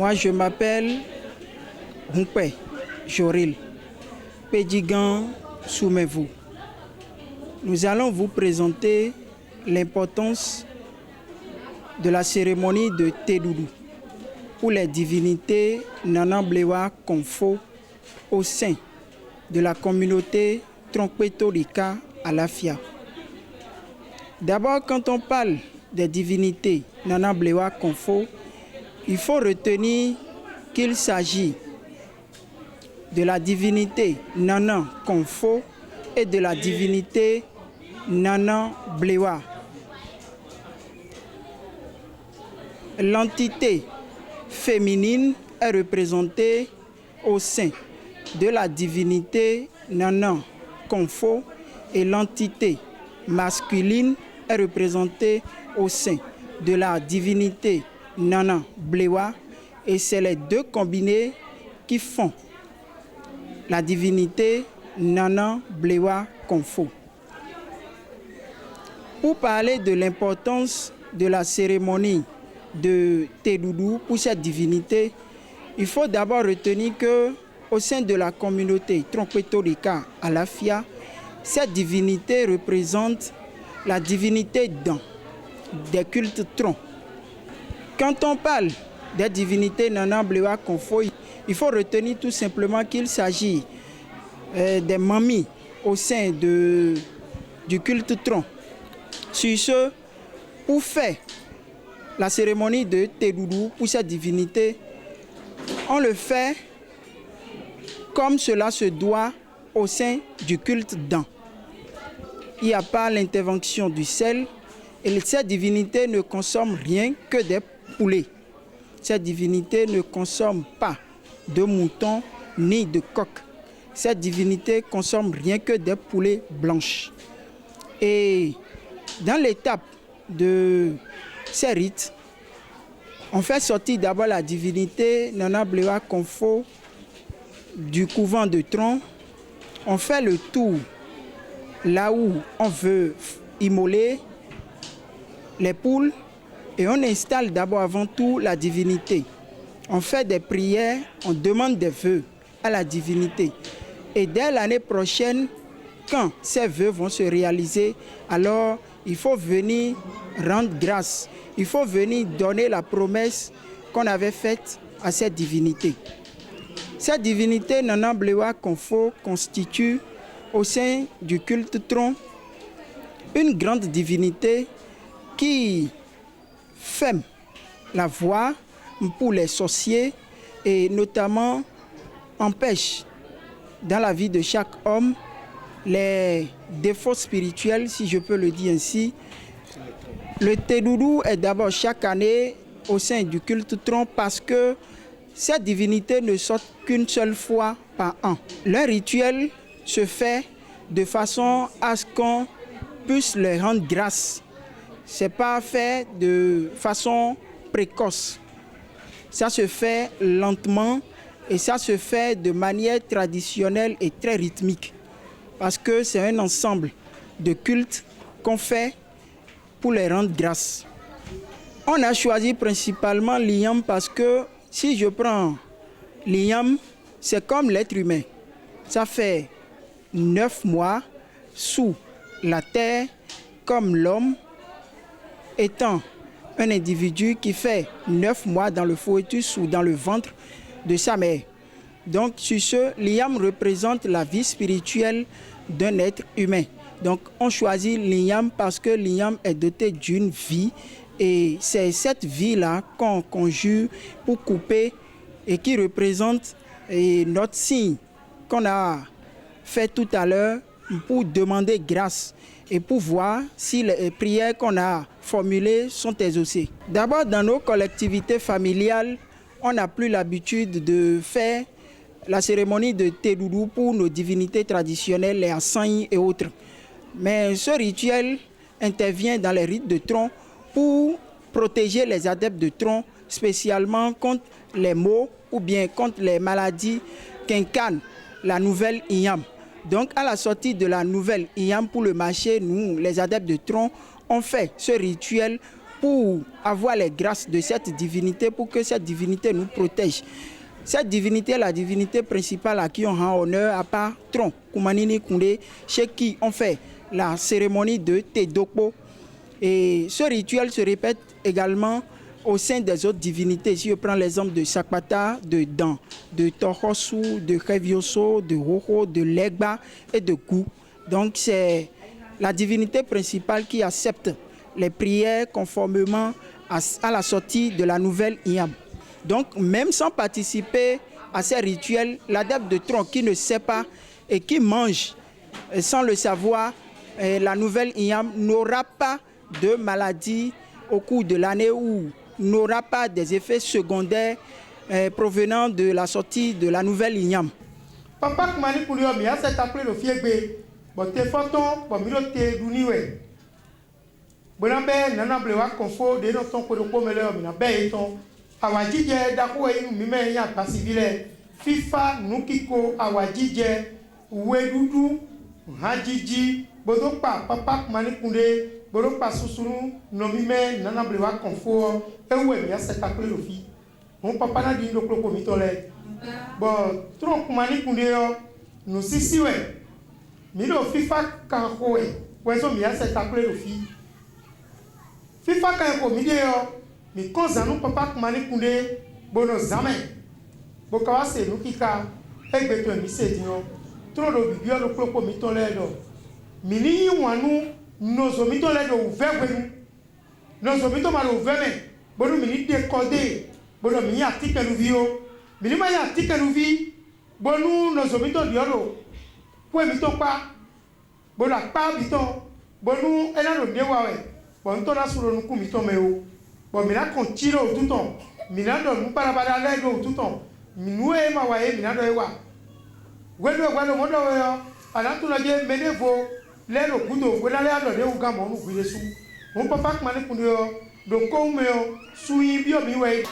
Moi, je m'appelle Humpe Joril, Pédigan Soumevu. Nous allons vous présenter l'importance de la cérémonie de Tedoudou pour les divinités Nanamblewa Konfo au sein de la communauté Tronkpetolika Alafia. D'abord, quand on parle des divinités Nanamblewa Konfo, il faut retenir qu'il s'agit de la divinité Nanan Konfo et de la divinité Nanan Blewa. L'entité féminine est représentée au sein de la divinité Nanan Konfo et l'entité masculine est représentée au sein de la divinité Nanan Blewa, et c'est les deux combinés qui font la divinité Nanan Blewa Konfo. Pour parler de l'importance de la cérémonie de Tedoudou pour cette divinité, il faut d'abord retenir que au sein de la communauté Tronkpetolika Alafia, cette divinité représente la divinité Dan, des cultes troncs. Quand on parle des divinités Nanan Blewa Konfo, il faut retenir tout simplement qu'il s'agit des mamies au sein du culte tronc. Sur ce, pour faire la cérémonie de Tedoudou pour cette divinité, on le fait comme cela se doit au sein du culte Dan. Il n'y a pas l'intervention du sel et cette divinité ne consomme rien que des poulets. Cette divinité ne consomme pas de moutons ni de coqs. Cette divinité consomme rien que des poulets blanches. Et dans l'étape de ces rites, on fait sortir d'abord la divinité Nanan Blewa Konfo du couvent de tronc. On fait le tour là où on veut immoler les poules et on installe d'abord avant tout la divinité. On fait des prières, on demande des vœux à la divinité. Et dès l'année prochaine, quand ces vœux vont se réaliser, alors il faut venir rendre grâce. Il faut venir donner la promesse qu'on avait faite à cette divinité. Cette divinité Nanan Blewa Konfo constitue au sein du culte tronc une grande divinité qui ferme la voie pour les sorciers et notamment empêche dans la vie de chaque homme les défauts spirituels, si je peux le dire ainsi. Le Tedoudou est d'abord chaque année au sein du culte tronc parce que cette divinité ne sort qu'une seule fois par an. Le rituel se fait de façon à ce qu'on puisse leur rendre grâce. Ce n'est pas fait de façon précoce. Ça se fait lentement et ça se fait de manière traditionnelle et très rythmique. Parce que c'est un ensemble de cultes qu'on fait pour les rendre grâce. On a choisi principalement l'Iyam parce que si je prends l'Iyam, c'est comme l'être humain. Ça fait 9 mois sous la terre, comme l'homme étant un individu qui fait 9 mois dans le fœtus ou dans le ventre de sa mère. Donc sur ce, l'Iyam représente la vie spirituelle d'un être humain. Donc on choisit l'Iyam parce que l'Iyam est doté d'une vie et c'est cette vie-là qu'on conjure pour couper et qui représente notre signe qu'on a fait tout à l'heure pour demander grâce et pour voir si les prières qu'on a formulées sont exaucées. D'abord, dans nos collectivités familiales, on n'a plus l'habitude de faire la cérémonie de Tedoudou pour nos divinités traditionnelles, les Assanyi et autres. Mais ce rituel intervient dans les rites de tronc pour protéger les adeptes de tronc, spécialement contre les maux ou bien contre les maladies qu'incarne la nouvelle Iyam. Donc à la sortie de la nouvelle Iyam pour le marché, nous, les adeptes de tronc, on fait ce rituel pour avoir les grâces de cette divinité, pour que cette divinité nous protège. Cette divinité est la divinité principale à qui on rend honneur, à part Tron, Koumanini Koundé, chez qui on fait la cérémonie de Tedokpo. Et ce rituel se répète également au sein des autres divinités. Si je prends l'exemple de Sakpata, de Dan, de Tohosu, de Revioso, de Roho, de Legba et de Kou. Donc c'est la divinité principale qui accepte les prières conformément à la sortie de la nouvelle Iam. Donc même sans participer à ces rituels, l'adepte de Tron qui ne sait pas et qui mange sans le savoir, la nouvelle Iam n'aura pas de maladie au cours de l'année ou n'aura pas des effets secondaires provenant de la sortie de la nouvelle Iam. Papa Kumani Koulio mi a s'est appelé le fiegbe. Bon te photon, bon mi te duniwe. Bonambe nana blewa confo de no ton ko de ko mele mi na be ton. Awajije dakuwe inu mi me ya pasivile. FIFA nukiko awajije uwedudu hajiji bodopa papa Kumani Koulé bodopa susunu no mi me nana blewa confo ewe mi a s'est appelé le fi. Mon papa na di ndo ko mi to le. Bon, Tron Kumani Koundé yo, nous sisi we. Milo FIFA kan ko we, wezo mi a s'est appelé le fi. FIFA kan ko mi de yo, mi konzanu papa Kumani Koundé, bono zame. Bokawa se nou kika, egbe to mi se di yo. Tron do bibio do kloko mi to le do. Mini wanu nozo mi to le do uvegwe. Nozo mi to ma do uveme. Bono mini décoder, bono mi article nou vio. Minima ya tika nuvi bonu no zomito dioro kwe mito pa bona pa bito bonu ela no dewa we bon to na suro nuku mito meo bon mina kontiro tuton mina do nu para para le do tuton minue ma wa e mina do ewa wedo modo yo ala tu na je menevo le lo gudo wela le ado de uga mo nu gwiresu mon papa Kumani Koundé do ko meo suyi bio mi we